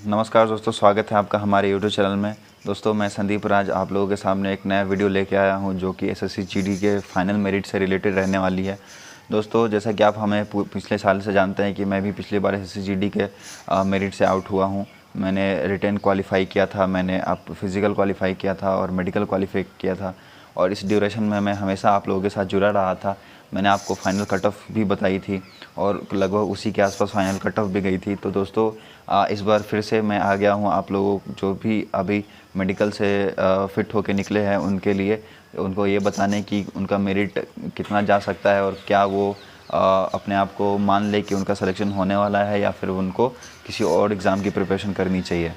नमस्कार दोस्तों, स्वागत है आपका हमारे यूट्यूब चैनल में। दोस्तों मैं संदीप राज आप लोगों के सामने एक नया वीडियो लेके आया हूं जो कि एसएससी जीडी के फाइनल मेरिट से रिलेटेड रहने वाली है। दोस्तों जैसा कि आप हमें पिछले साल से जानते हैं कि मैं भी पिछली बार एसएससी जीडी के मेरिट से आउट हुआ हूं। मैंने रिटेन क्वालिफाई किया था, मैंने फिज़िकल क्वालिफाई किया था और मेडिकल क्वालिफाई किया था, और इस ड्यूरेशन में मैं हमेशा आप लोगों के साथ जुड़ा रहा था। मैंने आपको फाइनल कट ऑफ भी बताई थी और लगभग उसी के आसपास फाइनल कट ऑफ भी गई थी। तो दोस्तों इस बार फिर से मैं आ गया हूँ आप लोगों जो भी अभी मेडिकल से फ़िट होके निकले हैं उनके लिए, उनको ये बताने कि उनका मेरिट कितना जा सकता है और क्या वो अपने आप को मान ले कि उनका सिलेक्शन होने वाला है या फिर उनको किसी और एग्ज़ाम की प्रिपरेशन करनी चाहिए।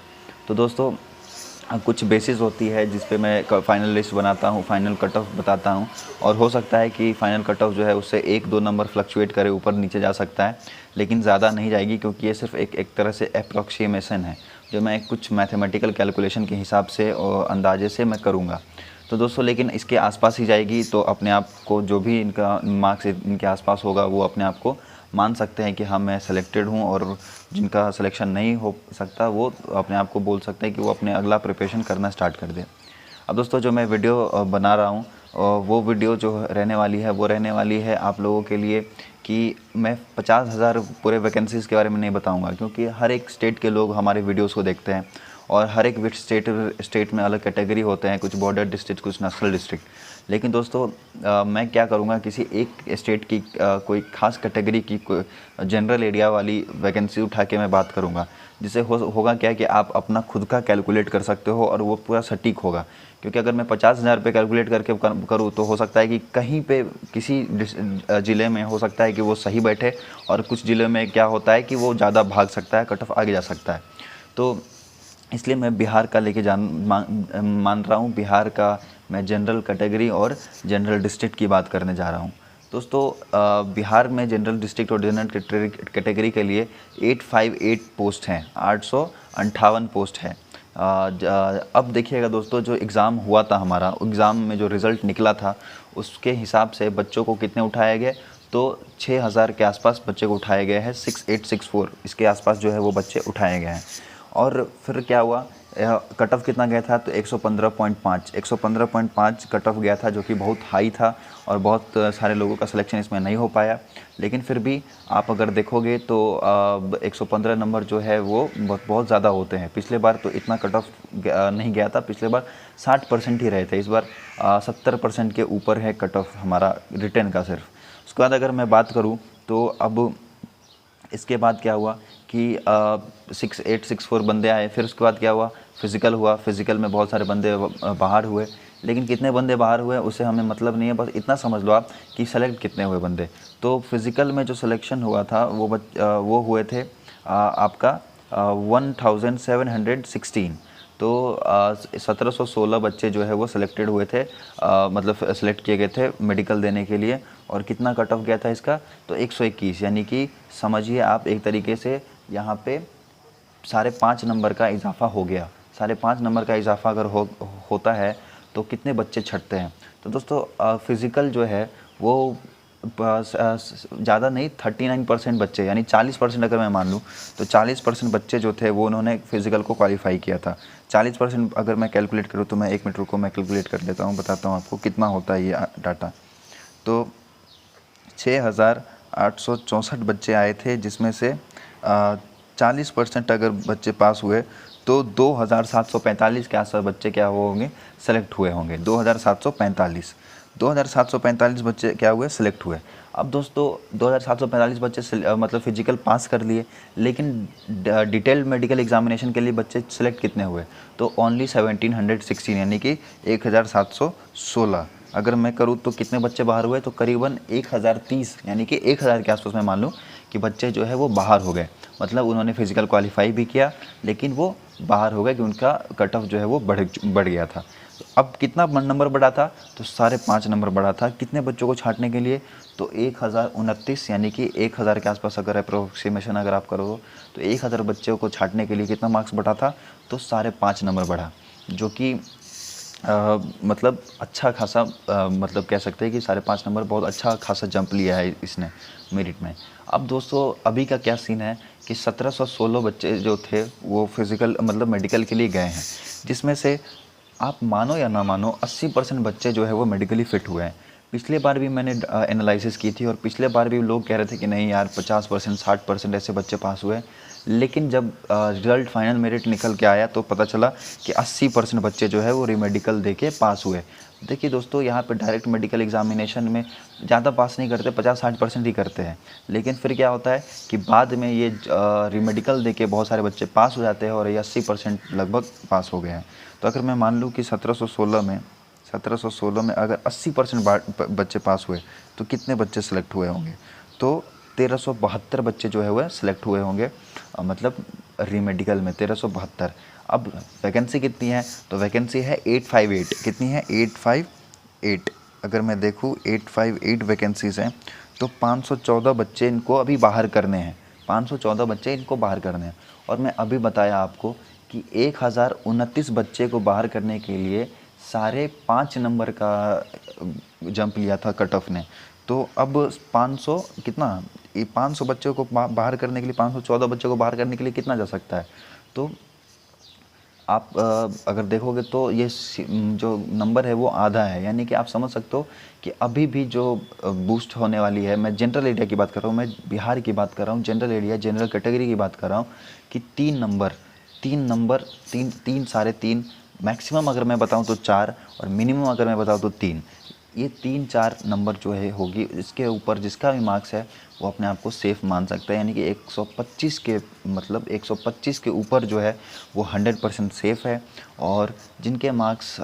तो दोस्तों कुछ बेसिस होती है जिस पे मैं फाइनल लिस्ट बनाता हूँ, फाइनल कट ऑफ बताता हूँ, और हो सकता है कि फाइनल कट ऑफ जो है उससे 1-2 नंबर फ्लक्चुएट करे, ऊपर नीचे जा सकता है, लेकिन ज़्यादा नहीं जाएगी क्योंकि ये सिर्फ एक तरह से अप्रॉक्सीमेशन है जो मैं कुछ मैथमेटिकल कैलकुलेशन के हिसाब से और अंदाजे से मैं करूँगा। तो दोस्तों लेकिन इसके आसपास ही जाएगी, तो अपने आप को जो भी इनका मार्क्स इनके आसपास होगा वो अपने आप को मान सकते हैं कि हाँ मैं सेलेक्टेड हूँ, और जिनका सिलेक्शन नहीं हो सकता वो अपने आप को बोल सकते हैं कि वो अपने अगला प्रिपरेशन करना स्टार्ट कर दें। अब दोस्तों जो मैं वीडियो बना रहा हूँ वो वीडियो जो रहने वाली है वो रहने वाली है आप लोगों के लिए कि मैं 50,000 पूरे वैकेंसीज़ के बारे में नहीं बताऊँगा, क्योंकि हर एक स्टेट के लोग हमारे वीडियोज़ को देखते हैं और हर एक स्टेट में अलग कैटेगरी होते हैं, कुछ बॉर्डर डिस्ट्रिक्ट, कुछ नेशनल डिस्ट्रिक्ट। लेकिन दोस्तों मैं क्या करूँगा, किसी एक स्टेट की कोई ख़ास कैटेगरी की जनरल एरिया वाली वैकेंसी उठा के मैं बात करूँगा, जिससे होगा क्या कि आप अपना खुद का कैलकुलेट कर सकते हो और वो पूरा सटीक होगा। क्योंकि अगर मैं 50,000 पे कैलकुलेट करके करूँ तो हो सकता है कि कहीं पे किसी ज़िले में हो सकता है कि वो सही बैठे, और कुछ ज़िले में क्या होता है कि वो ज़्यादा भाग सकता है, कट ऑफ आगे जा सकता है। तो इसलिए मैं बिहार का लेके मान रहा हूँ। बिहार का मैं जनरल कैटेगरी और जनरल डिस्ट्रिक्ट की बात करने जा रहा हूँ। दोस्तों बिहार में जनरल डिस्ट्रिक्ट और जनरल कैटेगरी के लिए 858 पोस्ट हैं, 858 पोस्ट है। अब देखिएगा दोस्तों, जो एग्ज़ाम हुआ था हमारा, एग्ज़ाम में जो रिज़ल्ट निकला था उसके हिसाब से बच्चों को कितने उठाए गए, तो 6,000 के आसपास बच्चे को उठाए गए हैं। 6864 इसके आसपास जो है वो बच्चे उठाए गए हैं। और फिर क्या हुआ, कट ऑफ कितना गया था, तो 115.5 कट ऑफ गया था, जो कि बहुत हाई था और बहुत सारे लोगों का सिलेक्शन इसमें नहीं हो पाया। लेकिन फिर भी आप अगर देखोगे तो 115 नंबर जो है वो बहुत ज़्यादा होते हैं। पिछले बार तो इतना कट ऑफ नहीं गया था, पिछले बार 60% ही रहे थे, इस बार 70% के ऊपर है कट ऑफ हमारा रिटर्न का सिर्फ। उसके बाद अगर मैं बात करूँ तो अब इसके बाद क्या हुआ कि 6864 बंदे आए। फिर उसके बाद क्या हुआ, फ़िज़िकल हुआ। फ़िज़िकल में बहुत सारे बंदे बाहर हुए, लेकिन कितने बंदे बाहर हुए उससे हमें मतलब नहीं है, बस इतना समझ लो आप कि सेलेक्ट कितने हुए बंदे। तो फ़िज़िकल में जो सिलेक्शन हुआ था वो हुए थे आपका 1716। तो 1716 बच्चे जो है वो सिलेक्टेड हुए थे, मतलब सेलेक्ट किए गए थे मेडिकल देने के लिए। और कितना कट ऑफ गया था इसका, तो 121, यानी कि समझिए आप एक तरीके से यहाँ पे 5.5 नंबर का इजाफा हो गया। 5.5 नंबर का इजाफा अगर होता है तो कितने बच्चे छटते हैं। तो दोस्तों फ़िज़िकल जो है वो ज़्यादा नहीं, 39% बच्चे, यानी 40% अगर मैं मान लूँ तो 40% बच्चे जो थे वो उन्होंने फ़िज़िकल को क्वालिफ़ाई किया था। 40% अगर मैं कैलकुलेट करूँ तो मैं 1 मिनट रुको, मैं कैलकुलेट कर लेता हूँ, बताता हूँ आपको कितना होता है ये डाटा। तो 6,864 बच्चे आए थे, जिसमें से 40% अगर बच्चे पास हुए तो 2,745 के आसपास बच्चे क्या होंगे, सेलेक्ट हुए होंगे। 2,745 बच्चे क्या हुए, सेलेक्ट हुए। अब दोस्तों 2,745 बच्चे मतलब फ़िज़िकल पास कर लिए, लेकिन डिटेल्ड मेडिकल एग्जामिनेशन के लिए बच्चे सेलेक्ट कितने हुए, तो ओनली 1716, यानी कि 1,716। अगर मैं करूँ तो कितने बच्चे बाहर हुए, तो करीबन 1,030, यानी कि 1,000 के आसपास मैं मान लूँ कि बच्चे जो है वो बाहर हो गए। मतलब उन्होंने फ़िज़िकल क्वालिफ़ाई भी किया लेकिन वो बाहर हो गए कि उनका कट ऑफ जो है वो बढ़ गया था। तो अब कितना नंबर बढ़ा था, तो 5.5 नंबर बढ़ा था। कितने बच्चों को छाँटने के लिए, तो 1,029, यानी कि 1,000 के आसपास अगर अप्रोक्सीमेशन अगर आप करो तो 1,000 बच्चों को छाँटने के लिए कितना मार्क्स बढ़ा था, तो 5.5 नंबर बढ़ा, जो कि मतलब अच्छा खासा मतलब कह सकते हैं कि 5.5 नंबर बहुत अच्छा खासा जंप लिया है इसने मेरिट में। अब दोस्तों अभी का क्या सीन है कि 1716 बच्चे जो थे वो फिज़िकल मतलब मेडिकल के लिए गए हैं, जिसमें से आप मानो या ना मानो 80% बच्चे जो है वो मेडिकली फ़िट हुए हैं। पिछले बार भी मैंने एनालिसिस की थी और पिछले बार भी लोग कह रहे थे कि नहीं यार 50% 60% ऐसे बच्चे पास हुए। लेकिन जब रिज़ल्ट फाइनल मेरिट निकल के आया तो पता चला कि 80% बच्चे जो है वो रीमेडिकल दे के पास हुए। देखिए दोस्तों, यहाँ पे डायरेक्ट मेडिकल एग्जामिनेशन में ज़्यादा पास नहीं करते, 50-60% ही करते हैं। लेकिन फिर क्या होता है कि बाद में ये रीमेडिकल दे के बहुत सारे बच्चे पास हो जाते हैं और ये 80% लगभग पास हो गए हैं। तो अगर मैं मान लूँ कि 1716 में अगर 80% बच्चे पास हुए तो कितने बच्चे सेलेक्ट हुए होंगे? तो 1372 बच्चे जो है वह सेलेक्ट हुए होंगे, मतलब रीमेडिकल में 1372। अब वैकेंसी कितनी है? तो वैकेंसी है 858। कितनी है? 858। अगर मैं देखूँ 858 वैकेंसीज़ हैं, तो 514 बच्चे इनको अभी बाहर करने हैं। 514 बच्चे इनको बाहर करने हैं। और मैं अभी बताया आपको कि 1029 बच्चे को बाहर करने के लिए साढ़े 5 नंबर का जंप लिया था कट ऑफ ने। तो अब 500 कितना, ये 500 बच्चों को बाहर करने के लिए, 514 बच्चों को बाहर करने के लिए कितना जा सकता है? तो आप अगर देखोगे तो ये जो नंबर है वो आधा है। यानी कि आप समझ सकते हो कि अभी भी जो बूस्ट होने वाली है, मैं जनरल एरिया की बात कर रहा हूँ, मैं बिहार की बात कर रहा हूँ, जनरल एरिया जनरल कैटेगरी की बात कर रहा हूँ, कि 3 साढ़े 3 मैक्सिमम अगर मैं बताऊँ तो 4 और मिनिमम अगर मैं बताऊँ तो 3, ये 3-4 नंबर जो है होगी, इसके ऊपर जिसका भी मार्क्स है वो अपने आप को सेफ़ मान सकता है। यानी कि 125 के मतलब 125 के ऊपर जो है वो 100% सेफ़ है। और जिनके मार्क्स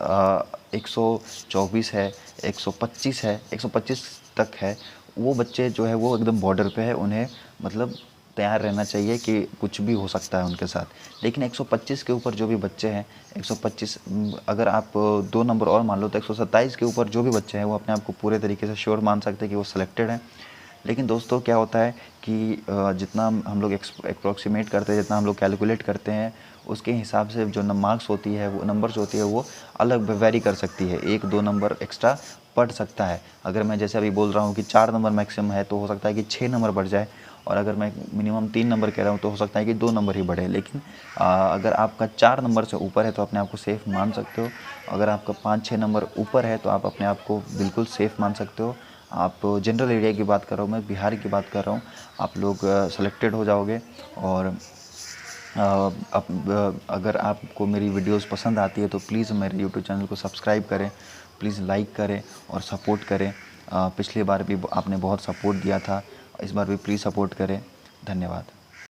124 है, 125 है, 125 तक है, वो बच्चे जो है वो एकदम बॉर्डर पे है। उन्हें मतलब तैयार रहना चाहिए कि कुछ भी हो सकता है उनके साथ। लेकिन 125 के ऊपर जो भी बच्चे हैं, 125 अगर आप 2 नंबर और मान लो तो 127 के ऊपर जो भी बच्चे हैं वो अपने आप को पूरे तरीके से श्योर मान सकते हैं कि वो सिलेक्टेड हैं। लेकिन दोस्तों क्या होता है कि जितना हम लोग अप्रॉक्सीमेट करते हैं, जितना हम लोग कैलकुलेट करते हैं, उसके हिसाब से जो मार्क्स होती है, वो नंबर्स होती है, वो अलग वेरी कर सकती है। 1-2 नंबर एक्स्ट्रा बढ़ सकता है। अगर मैं जैसे अभी बोल रहा हूँ कि 4 नंबर मैक्सिमम है, तो हो सकता है कि 6 नंबर बढ़ जाए। और अगर मैं मिनिमम 3 नंबर कह रहा हूँ तो हो सकता है कि 2 नंबर ही बढ़े। लेकिन अगर आपका 4 नंबर से ऊपर है तो अपने आप को सेफ़ मान सकते हो। अगर आपका 5-6 नंबर ऊपर है तो आप अपने आप को बिल्कुल सेफ़ मान सकते हो। आप जनरल एरिया की बात कर रहा हूँ, मैं बिहार की बात कर रहा हूँ, आप लोग सेलेक्टेड हो जाओगे। और अगर आपको मेरी वीडियोस पसंद आती है तो प्लीज़ मेरे यूट्यूब चैनल को सब्सक्राइब करें, प्लीज़ लाइक करें और सपोर्ट करें। पिछली बार भी आपने बहुत सपोर्ट दिया था, इस बार भी प्लीज़ सपोर्ट करें। धन्यवाद।